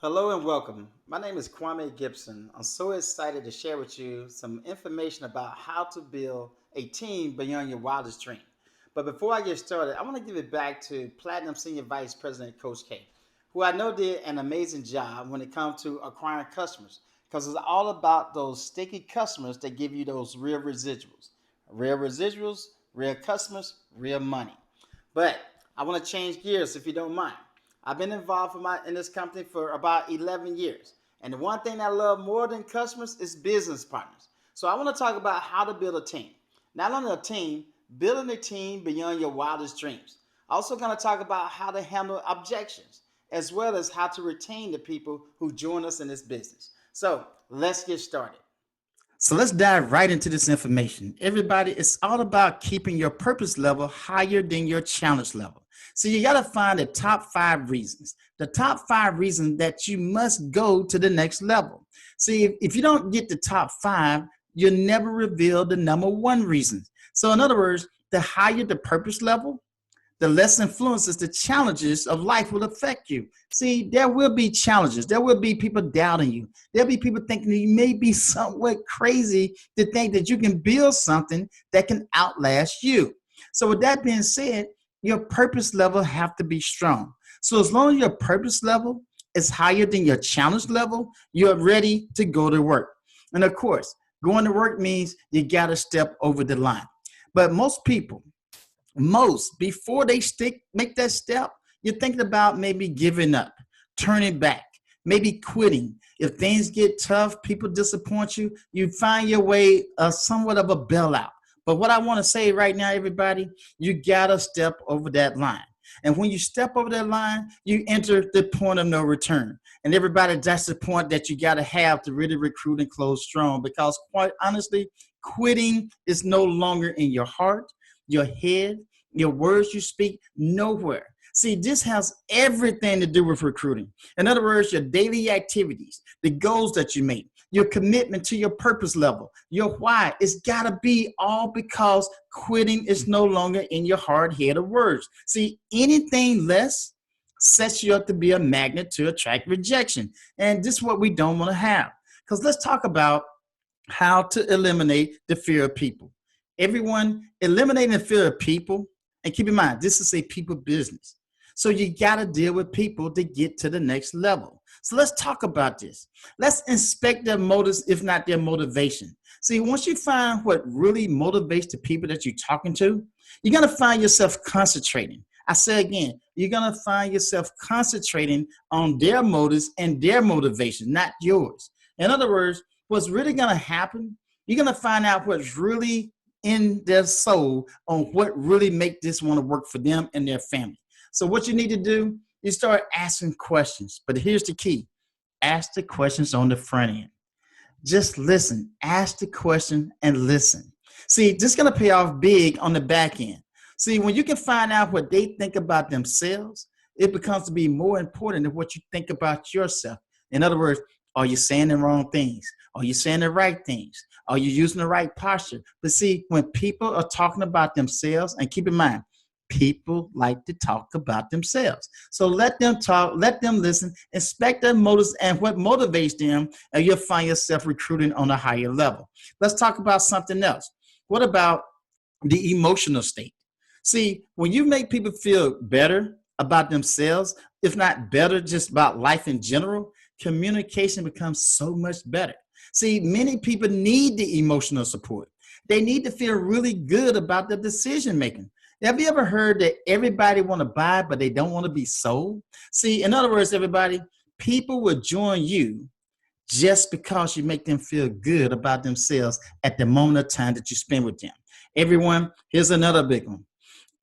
Hello and welcome. My name is Kwame Gibson. I'm so excited to share with you some information about how to build a team beyond your wildest dream. But before I get started, I want to give it back to Platinum Senior Vice President Coach K, who I know did an amazing job when it comes to acquiring customers because it's all about those sticky customers that give you those real residuals. Real residuals, real customers, real money. But I want to change gears if you don't mind. I've been involved in this company for about 11 years. And the one thing I love more than customers is business partners. So I want to talk about how to build a team. Not only a team, building a team beyond your wildest dreams. Also going to talk about how to handle objections, as well as how to retain the people who join us in this business. So let's get started. So let's dive right into this information. Everybody, it's all about keeping your purpose level higher than your challenge level. So you got to find the top 5 reasons, the top 5 reasons that you must go to the next level. See, if you don't get the top 5, you'll never reveal the number 1 reason. So in other words, the higher the purpose level, the less influences the challenges of life will affect you. See, there will be challenges. There will be people doubting you. There'll be people thinking that you may be somewhat crazy to think that you can build something that can outlast you. So with that being said, your purpose level have to be strong. So as long as your purpose level is higher than your challenge level, you're ready to go to work. And of course, going to work means you got to step over the line. But most before they make that step, you're thinking about maybe giving up, turning back, maybe quitting. If things get tough, people disappoint you, you find your way somewhat of a bailout. But what I want to say right now, everybody, you gotta step over that line. And when you step over that line, you enter the point of no return. And everybody, that's the point that you gotta have to really recruit and close strong. Because quite honestly, quitting is no longer in your heart, your head, your words you speak, nowhere. See, this has everything to do with recruiting. In other words, your daily activities, the goals that you make, your commitment to your purpose level, your why. It's got to be all because quitting is no longer in your hard head of words. See, anything less sets you up to be a magnet to attract rejection. And this is what we don't want to have. Because let's talk about how to eliminate the fear of people. Everyone, eliminating the fear of people, and keep in mind, this is a people business. So you got to deal with people to get to the next level. So let's talk about this. Let's inspect their motives, if not their motivation. See, once you find what really motivates the people that you're talking to, you're going to find yourself concentrating. I say again, you're going to find yourself concentrating on their motives and their motivation, not yours. In other words, what's really going to happen, you're going to find out what's really in their soul on what really make this want to work for them and their family. So what you need to do, you start asking questions. But here's the key. Ask the questions on the front end. Just listen. Ask the question and listen. See, this is going to pay off big on the back end. See, when you can find out what they think about themselves, it becomes to be more important than what you think about yourself. In other words, are you saying the wrong things? Are you saying the right things? Are you using the right posture? But see, when people are talking about themselves, and keep in mind, people like to talk about themselves. So let them talk, let them listen, inspect their motives and what motivates them, and you'll find yourself recruiting on a higher level. Let's talk about something else. What about the emotional state? See, when you make people feel better about themselves, if not better, just about life in general, communication becomes so much better. See, many people need the emotional support. They need to feel really good about their decision making. Have you ever heard that everybody want to buy, but they don't want to be sold? See, in other words, everybody, people will join you just because you make them feel good about themselves at the moment of time that you spend with them. Everyone, here's another big one.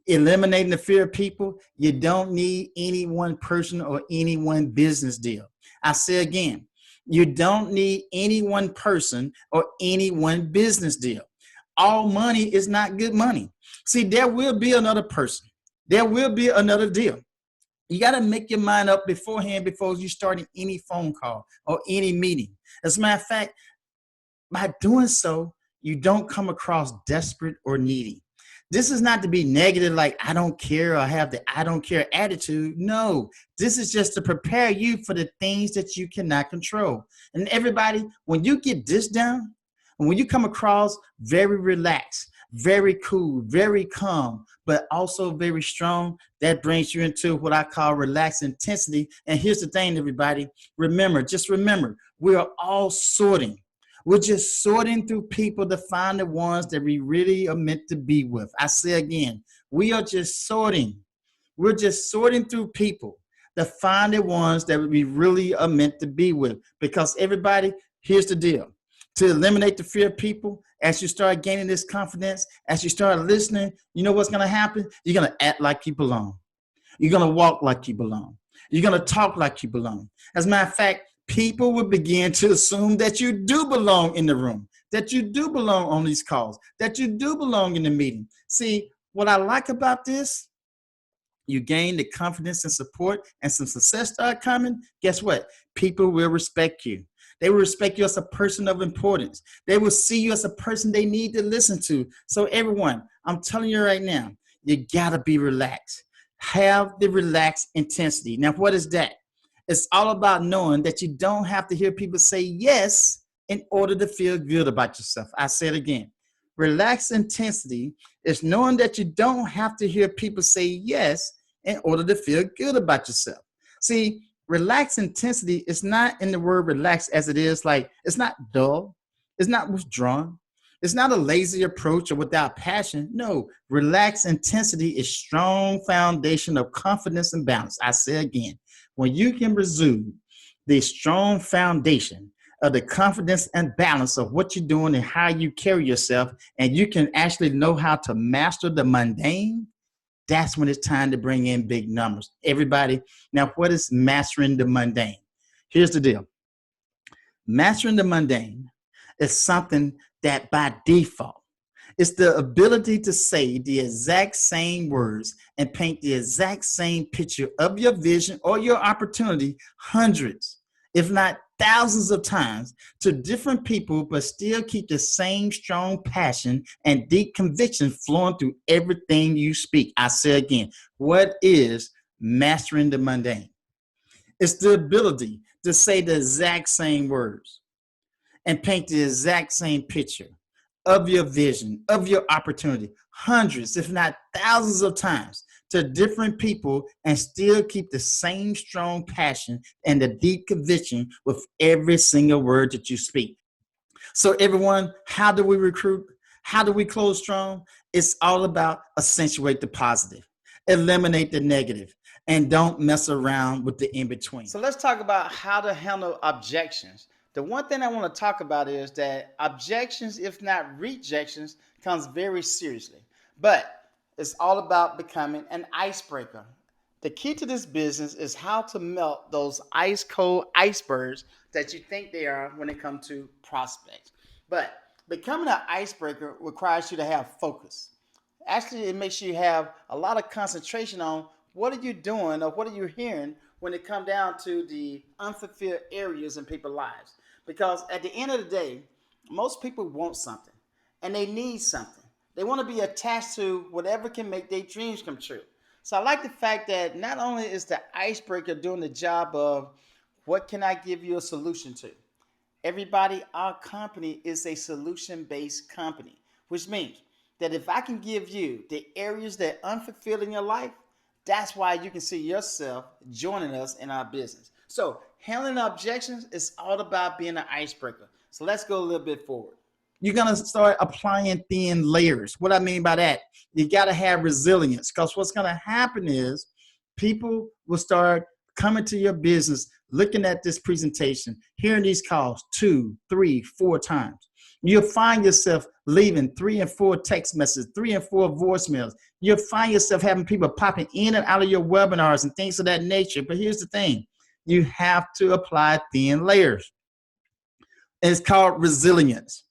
Eliminating the fear of people, you don't need any one person or any one business deal. I say again, you don't need any one person or any one business deal. All money is not good money. See, there will be another person. There will be another deal. You got to make your mind up beforehand before you start any phone call or any meeting. As a matter of fact, by doing so, you don't come across desperate or needy. This is not to be negative, like I don't care or have the I don't care attitude. No, this is just to prepare you for the things that you cannot control. And everybody, when you get this down, and when you come across very relaxed, very cool, very calm, but also very strong, that brings you into what I call relaxed intensity. And here's the thing, everybody, remember, just remember, we are all sorting. We're just sorting through people to find the ones that we really are meant to be with. I say again, we are just sorting. We're just sorting through people to find the ones that we really are meant to be with. Because everybody, here's the deal. To eliminate the fear of people, as you start gaining this confidence, as you start listening, you know what's going to happen? You're going to act like you belong. You're going to walk like you belong. You're going to talk like you belong. As a matter of fact, people will begin to assume that you do belong in the room, that you do belong on these calls, that you do belong in the meeting. See, what I like about this, you gain the confidence and support and some success start coming, guess what? People will respect you. They will respect you as a person of importance. They will see you as a person they need to listen to. So everyone, I'm telling you right now, you gotta be relaxed. Have the relaxed intensity. Now, what is that? It's all about knowing that you don't have to hear people say yes in order to feel good about yourself. I say it again. Relaxed intensity is knowing that you don't have to hear people say yes in order to feel good about yourself. See, relaxed intensity is not in the word relax as it is like, it's not dull. It's not withdrawn. It's not a lazy approach or without passion. No, relaxed intensity is strong foundation of confidence and balance. I say again, when you can resume the strong foundation of the confidence and balance of what you're doing and how you carry yourself, and you can actually know how to master the mundane, that's when it's time to bring in big numbers. Everybody, now what is mastering the mundane? Here's the deal. Mastering the mundane is something that by default, it's the ability to say the exact same words and paint the exact same picture of your vision or your opportunity hundreds, if not thousands of times to different people, but still keep the same strong passion and deep conviction flowing through everything you speak. I say again, what is mastering the mundane? It's the ability to say the exact same words and paint the exact same picture of your vision, of your opportunity, hundreds, if not thousands of times to different people and still keep the same strong passion and the deep conviction with every single word that you speak. So everyone, how do we recruit? How do we close strong? It's all about accentuate the positive, eliminate the negative, and don't mess around with the in-between. So let's talk about how to handle objections. The one thing I want to talk about is that objections, if not rejections, comes very seriously. But it's all about becoming an icebreaker. The key to this business is how to melt those ice cold icebergs that you think they are when it comes to prospects. But becoming an icebreaker requires you to have focus. Actually, it makes you have a lot of concentration on what are you doing or what are you hearing when it comes down to the unfulfilled areas in people's lives. Because at the end of the day, most people want something and they need something. They want to be attached to whatever can make their dreams come true. So I like the fact that not only is the icebreaker doing the job of what can I give you a solution to? Everybody, our company is a solution-based company, which means that if I can give you the areas that are unfulfilled in your life, that's why you can see yourself joining us in our business. So handling objections is all about being an icebreaker. So let's go a little bit forward. You're going to start applying thin layers. What I mean by that, you got to have resilience, because what's going to happen is people will start coming to your business, looking at this presentation, hearing these calls 2, 3, 4 times. You'll find yourself leaving 3 and 4 text messages, 3 and 4 voicemails. You'll find yourself having people popping in and out of your webinars and things of that nature. But here's the thing. You have to apply thin layers. And it's called resilience.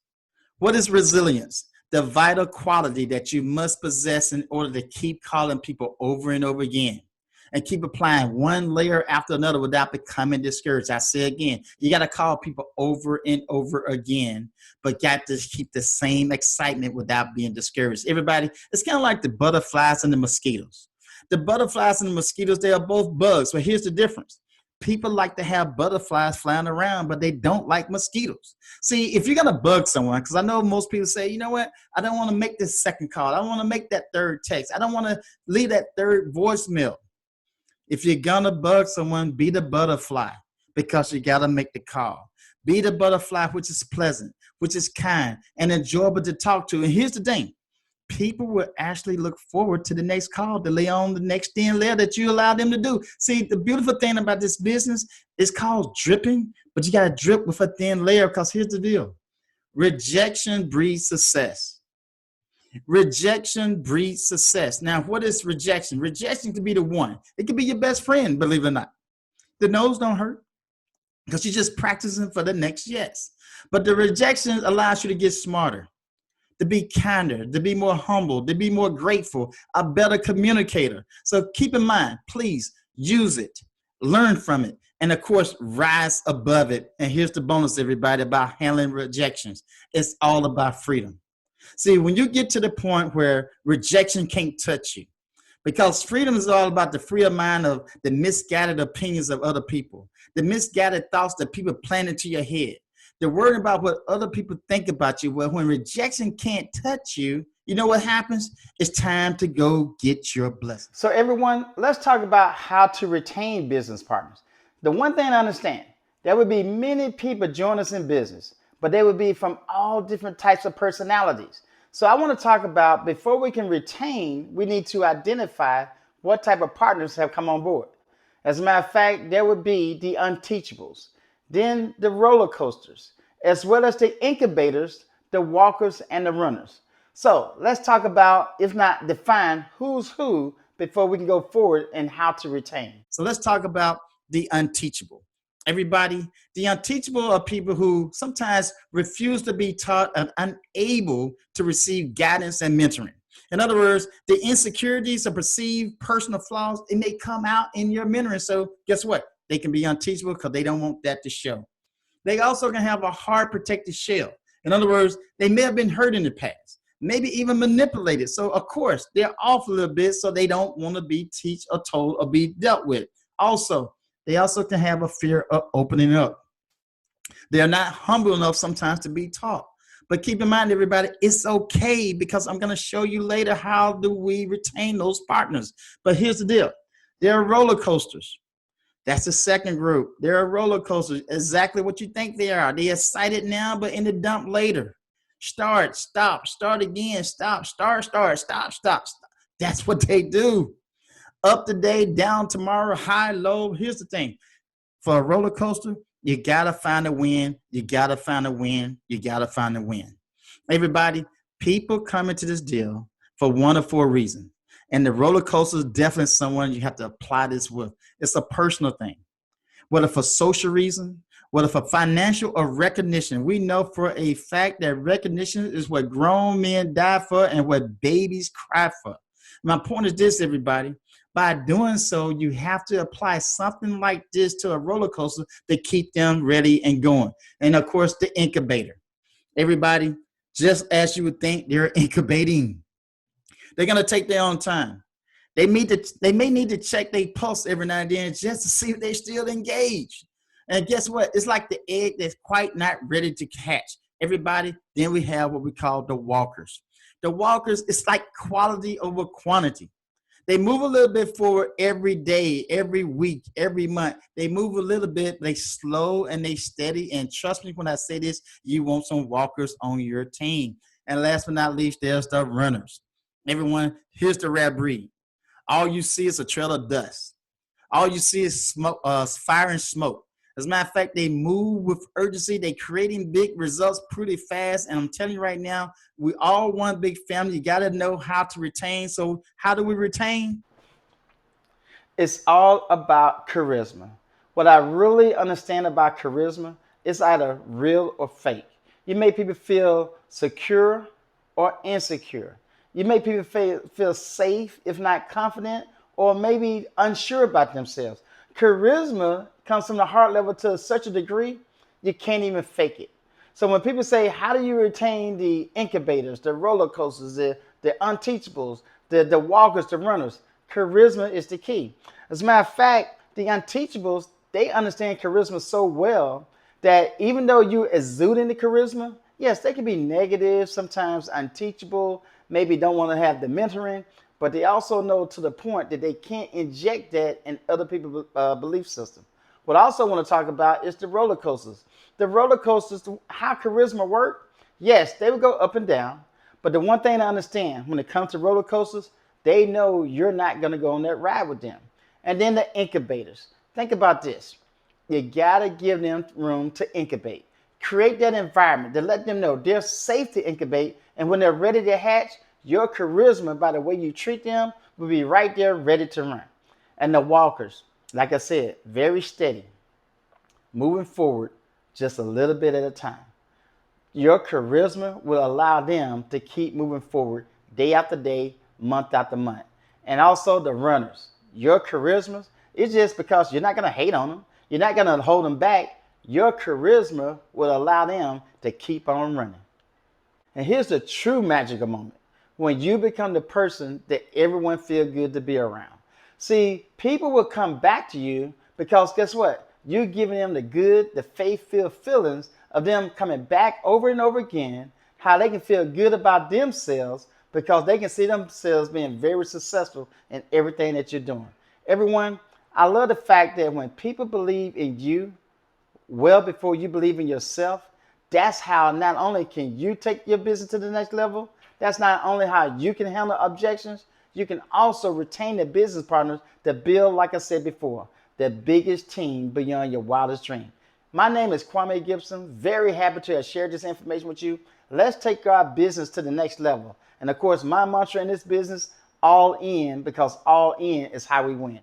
What is resilience? The vital quality that you must possess in order to keep calling people over and over again. and keep applying one layer after another without becoming discouraged. I say again, you got to call people over and over again, but got to keep the same excitement without being discouraged. Everybody, it's kind of like the butterflies and the mosquitoes. The butterflies and the mosquitoes, they are both bugs, but here's the difference. People like to have butterflies flying around, but they don't like mosquitoes. See, if you're going to bug someone, because I know most people say, you know what, I don't want to make this second call. I don't want to make that third text. I don't want to leave that third voicemail. If you're going to bug someone, be the butterfly, because you got to make the call. Be the butterfly, which is pleasant, which is kind and enjoyable to talk to. And here's the thing. People will actually look forward to the next call to lay on the next thin layer that you allow them to do. See, the beautiful thing about this business is called dripping, but you got to drip with a thin layer, because here's the deal. Rejection breeds success. Rejection breeds success. Now, what is rejection? Rejection could be the one. It could be your best friend, believe it or not. The no's don't hurt, because you're just practicing for the next yes. But the rejection allows you to get smarter, to be kinder, to be more humble, to be more grateful, a better communicator. So keep in mind, please use it, learn from it, and of course, rise above it. And here's the bonus, everybody, about handling rejections. It's all about freedom. See, when you get to the point where rejection can't touch you, because freedom is all about the free of mind of the misguided opinions of other people, the misguided thoughts that people plant into your head. They're worried about what other people think about you. Well, when rejection can't touch you, you know what happens? It's time to go get your blessing. So everyone, let's talk about how to retain business partners. The one thing I understand, there would be many people join us in business, but they would be from all different types of personalities. So I want to talk about, before we can retain, we need to identify what type of partners have come on board. As a matter of fact, there would be the unteachables, then the roller coasters, as well as the incubators, the walkers, and the runners. So let's talk about, if not define, who's who before we can go forward and how to retain. So let's talk about the unteachable. Everybody, the unteachable are people who sometimes refuse to be taught and unable to receive guidance and mentoring. In other words, the insecurities or perceived personal flaws, it may come out in your mentoring. So guess what? They can be unteachable because they don't want that to show. They also can have a hard protected shell. In other words, they may have been hurt in the past, maybe even manipulated. So of course, they're off a little bit, so they don't want to be taught or told or be dealt with. Also, they also can have a fear of opening up. They're not humble enough sometimes to be taught. But keep in mind, everybody, it's okay, because I'm going to show you later how do we retain those partners. But here's the deal. There are roller coasters. That's the second group. There are roller coasters, exactly what you think they are. They're excited now, but in the dump later. Start, stop, start again, stop, start, stop, stop. That's what they do. Up today, down tomorrow, high, low. Here's the thing. For a roller coaster, you got to find a win. You got to find a win. You got to find a win. Everybody, people come into this deal for one or four reasons. And the roller coaster is definitely someone you have to apply this with. It's a personal thing. Whether for social reason, whether for financial or recognition. We know for a fact that recognition is what grown men die for and what babies cry for. My point is this, everybody. By doing so, you have to apply something like this to a roller coaster to keep them ready and going. And of course, the incubator. Everybody, just as you would think, they're incubating. They're going to take their own time. They may need to check their pulse every now and then just to see if they're still engaged. And guess what? It's like the egg that's quite not ready to hatch. Everybody, then we have what we call the walkers. The walkers, it's like quality over quantity. They move a little bit forward every day, every week, every month. They move a little bit. They slow and they steady. And trust me when I say this, you want some walkers on your team. And last but not least, there's the runners. Everyone, here's the rare breed. All you see is a trail of dust. All you see is smoke, fire and smoke. As a matter of fact, they move with urgency. They're creating big results pretty fast. And I'm telling you right now, we all one big family. You got to know how to retain. So how do we retain? It's all about charisma. What I really understand about charisma is either real or fake. You make people feel secure or insecure. You make people feel safe, if not confident, or maybe unsure about themselves. Charisma comes from the heart level to such a degree you can't even fake it. So when people say, how do you retain the incubators, the roller coasters, the unteachables, the walkers, the runners, charisma is the key. As a matter of fact, the unteachables, they understand charisma so well that even though you're exuding the charisma, yes, they can be negative, sometimes unteachable, maybe don't want to have the mentoring, but they also know to the point that they can't inject that in other people's belief system. What I also want to talk about is the roller coasters. The roller coasters, how charisma work, yes, they will go up and down. But the one thing I understand when it comes to roller coasters, they know you're not going to go on that ride with them. And then the incubators. Think about this. You got to give them room to incubate. Create that environment to let them know they're safe to incubate. And when they're ready to hatch, your charisma, by the way you treat them, will be right there ready to run. And the walkers, like I said, very steady, moving forward just a little bit at a time. Your charisma will allow them to keep moving forward day after day, month after month. And also the runners. Your charisma, it's just because you're not going to hate on them. You're not going to hold them back. Your charisma will allow them to keep on running. And here's the true magical moment. When you become the person that everyone feels good to be around. See, people will come back to you because guess what? You're giving them the good, the faith-filled feelings of them coming back over and over again, how they can feel good about themselves because they can see themselves being very successful in everything that you're doing. Everyone, I love the fact that when people believe in you well before you believe in yourself, that's how not only can you take your business to the next level, that's not only how you can handle objections, you can also retain the business partners to build, like I said before, the biggest team beyond your wildest dream. My name is Kwame Gibson. Very happy to have shared this information with you. Let's take our business to the next level. And of course, my mantra in this business, all in, because all in is how we win.